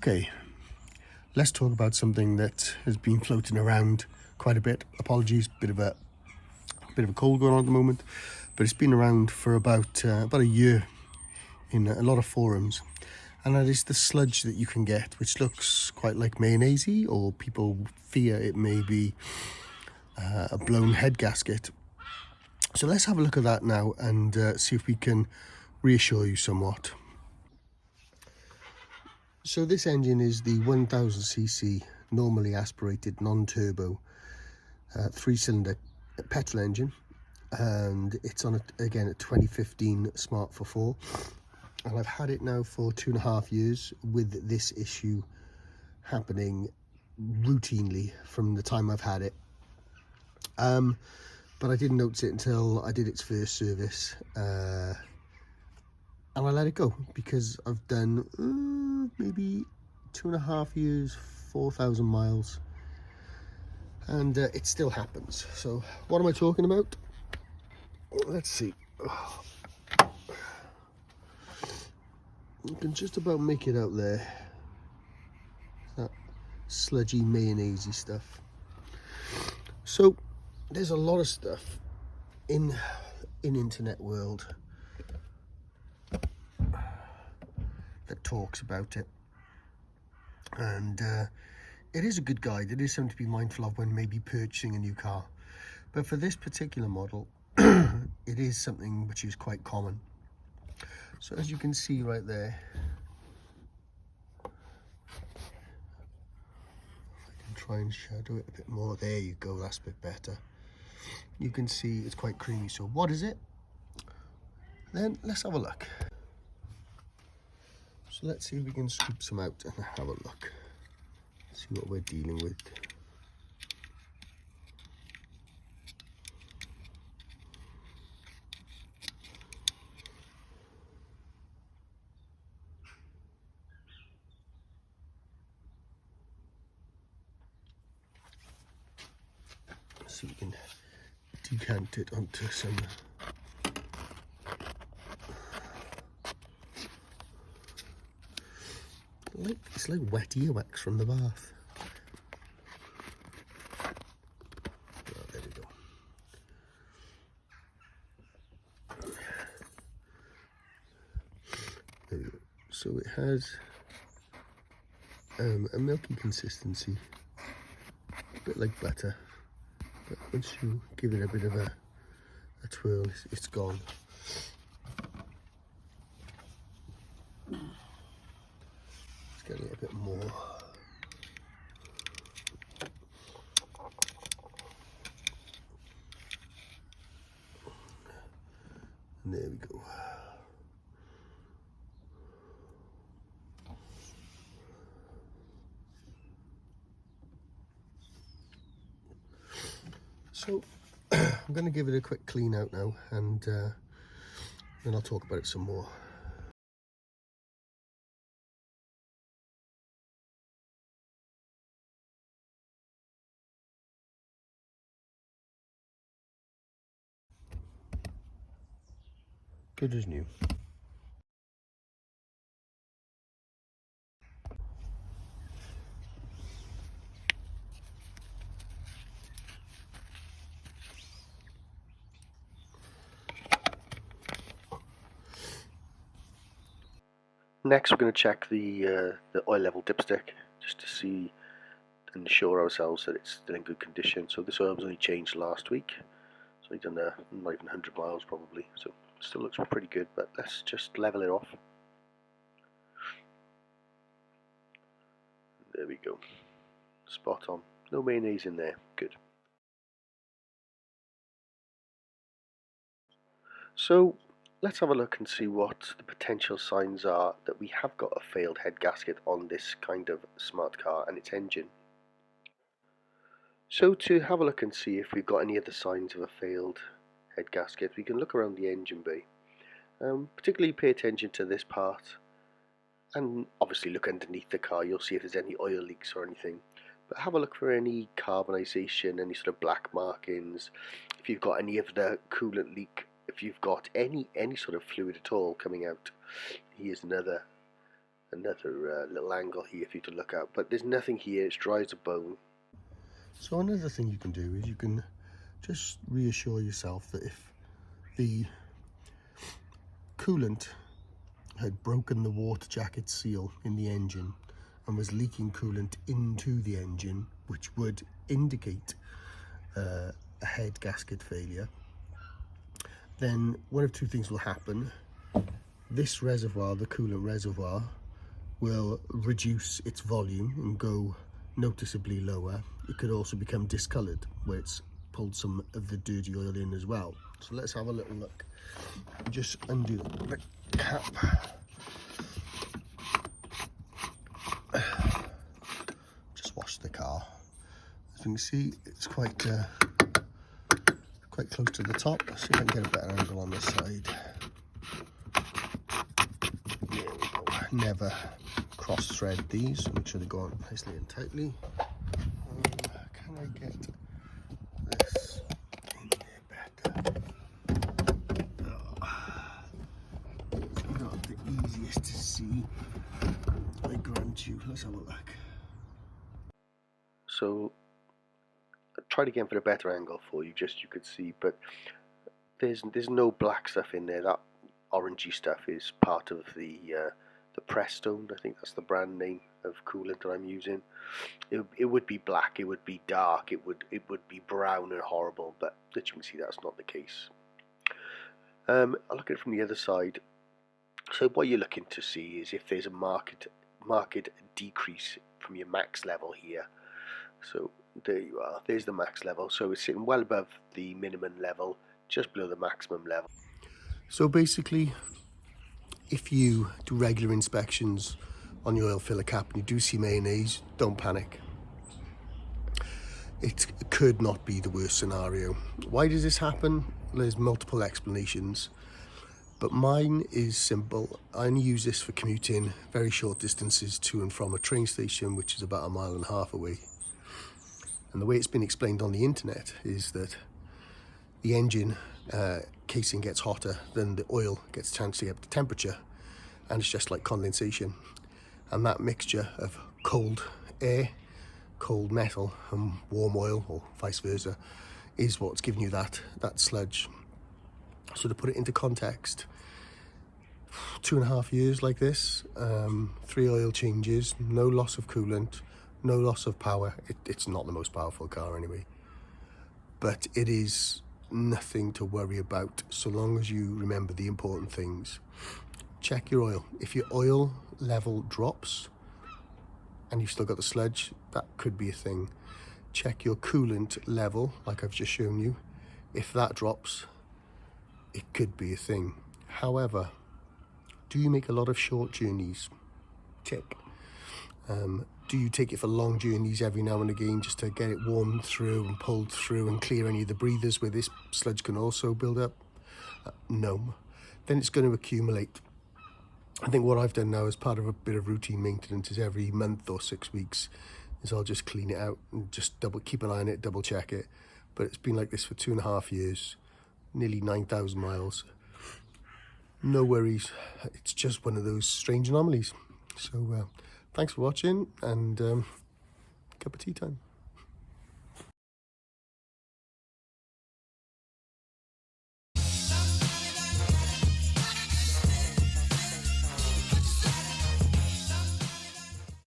Okay, let's talk about something that has been floating around quite a bit. Apologies, bit of a cold going on at the moment, but it's been around for about a year in a lot of forums, and that is the sludge that you can get, which looks quite like mayonnaise-y, or people fear it may be a blown head gasket. So let's have a look at that now and see if we can reassure you somewhat. So this engine is the 1000cc normally aspirated non-turbo 3-cylinder petrol engine, and it's on again a 2015 Smart for 4, and I've had it now for 2.5 years with this issue happening routinely from the time I've had it. But I didn't notice it until I did its first service, and I let it go because I've done maybe 2.5 years, 4,000 miles, and it still happens. So what am I talking about? Let's see. You can just about make it out there. That sludgy mayonnaise-y stuff. So there's a lot of stuff in internet world that talks about it, and it is a good guide. It is something to be mindful of when maybe purchasing a new car, but for this particular model it is something which is quite common. So as you can see right there, I can try and shadow it a bit more. There you go, that's a bit better. You can see it's quite creamy. So what is it? Then let's have a look. So let's see if we can scoop some out and have a look. See what we're dealing with. So we can decant it onto some it's like wet earwax from the bath. Oh, there we go. There we go. So it has a milky consistency, a bit like butter, but once you give it a bit of a twirl, it's gone. Let's get a little bit more. And there we go. So I'm going to give it a quick clean out now, and then I'll talk about it some more. Good as new. Next, we're going to check the oil level dipstick just to see and assure ourselves that it's still in good condition. So this oil was only changed last week, so we've done not even 100 miles probably. So it still looks pretty good, but let's just level it off. There we go. Spot on. No mayonnaise in there. Good. So let's have a look and see what the potential signs are that we have got a failed head gasket on this kind of smart car and its engine. So to have a look and see if we've got any other signs of a failed head gasket, we can look around the engine bay. Particularly pay attention to this part, and obviously look underneath the car. You'll see if there's any oil leaks or anything, but have a look for any carbonization, any sort of black markings, if you've got any of the coolant leak, if you've got any sort of fluid at all coming out. Here's another another little angle here for you to look at, but there's nothing here. It's dry as a bone. So another thing you can do is you can just reassure yourself that if the coolant had broken the water jacket seal in the engine and was leaking coolant into the engine, which would indicate a head gasket failure, then one of two things will happen. This reservoir, the coolant reservoir, will reduce its volume and go noticeably lower. It could also become discoloured, where it's pulled some of the dirty oil in as well. So let's have a little look. Just undo the cap. Just wash the car. As you can see, it's quite close to the top. Let's see if I can get a better angle on this side. There we go. Never cross thread these. Make sure they go on nicely and tightly. Can I get this in there better? It's not the easiest to see, I grant you. Let's have a look. So I tried again for a better angle for you, just you could see, but there's no black stuff in there. That orangey stuff is part of the Prestone. I think that's the brand name of coolant that I'm using. It would be black, it would be dark, it would be brown and horrible, but as you can see, that's not the case. I'll look at it from the other side. So what you're looking to see is if there's a marked decrease from your max level here. So there you are, there's the max level. So it's sitting well above the minimum level, just below the maximum level. So basically, if you do regular inspections on your oil filler cap and you do see mayonnaise, don't panic. It could not be the worst scenario. Why does this happen? There's multiple explanations, but mine is simple. I only use this for commuting very short distances to and from a train station, which is about 1.5 miles away. And the way it's been explained on the internet is that the engine casing gets hotter, then the oil gets a chance to get up to temperature, and it's just like condensation. And that mixture of cold air, cold metal and warm oil, or vice versa, is what's giving you that sludge. So to put it into context, 2.5 years like this, 3 oil changes, no loss of coolant, no loss of power. It's not the most powerful car anyway, but it is nothing to worry about so long as you remember the important things. Check your oil. If your oil level drops and you've still got the sludge, that could be a thing. Check your coolant level, like I've just shown you. If that drops, it could be a thing. However, do you make a lot of short journeys? Tick. Do you take it for long journeys every now and again just to get it warmed through and pulled through and clear any of the breathers where this sludge can also build up? No. Then it's going to accumulate. I think what I've done now as part of a bit of routine maintenance is every month or 6 weeks is I'll just clean it out and just keep an eye on it, double check it. But it's been like this for 2.5 years, nearly 9,000 miles. No worries. It's just one of those strange anomalies. So thanks for watching, and cup of tea time.